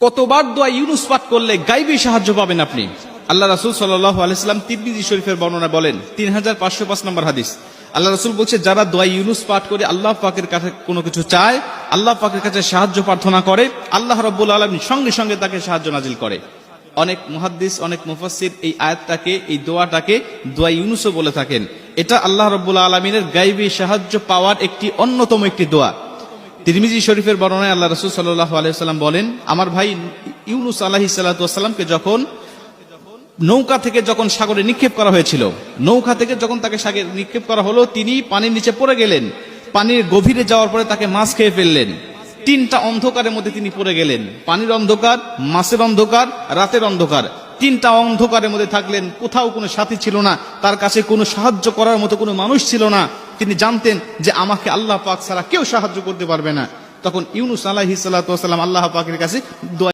কতবার দোয়া ইউনুস পাঠ করলে গাইবী সাহায্য পাবেন আপনি। আল্লাহ রাসূল সাল্লাল্লাহু আলাইহি ওয়াসাল্লাম তিরমিজি শরীফের বর্ণনা বলেন 3505 নম্বর হাদিস, আল্লাহ রাসূল বলছে যারা দোয়া ইউনুস পাঠ করে আল্লাহ পাকের কাছে কোনো কিছু চায়, আল্লাহ পাকের কাছে সাহায্য প্রার্থনা করে, আল্লাহ রাব্বুল আলামিন সঙ্গে সঙ্গে তাকে সাহায্য নাজিল করে। অনেক মুহাদ্দিস, অনেক মুফাসসির এই আয়াতটাকে, এই দোয়াটাকে দোয়া ইউনুসও বলে থাকেন। এটা আল্লাহ রাব্বুল আলামিনের গায়বী সাহায্য পাওয়ার একটি অন্যতম একটি দোয়া। তিরমিজি শরীফের বর্ণনায় আল্লাহ রাসূল সাল্লাল্লাহু আলাইহি ওয়াসাল্লাম বলেন, আমার ভাই ইউনুস আলাইহিস সালাতু ওয়াসসালামকে যখন নৌকা থেকে যখন সাগরে নিক্ষেপ করা হয়েছিল, নৌকা থেকে যখন তাকে সাগরে নিক্ষেপ করা হলো, তিনি পানির নিচে পড়ে গেলেন। পানির গভীরে যাওয়ার পরে তাকে মাছ খেয়ে ফেললেন। তিনটা অন্ধকারের মধ্যে তিনি পড়ে গেলেন, পানির অন্ধকার, মাছের অন্ধকার, রাতের অন্ধকার। তিনটা অন্ধকারের মধ্যে থাকলেন, কোথাও কোনো সাথী ছিল না, তার কাছে কোনো সাহায্য করার মতো কোনো মানুষ ছিল না। তিনি জানতেন যে আমাকে আল্লাহ পাক ছাড়া কেউ সাহায্য করতে পারবে না। তখন ইউনুস আলাইহিস সালাতু ওয়াসসালাম আল্লাহ পাকের কাছে দোয়া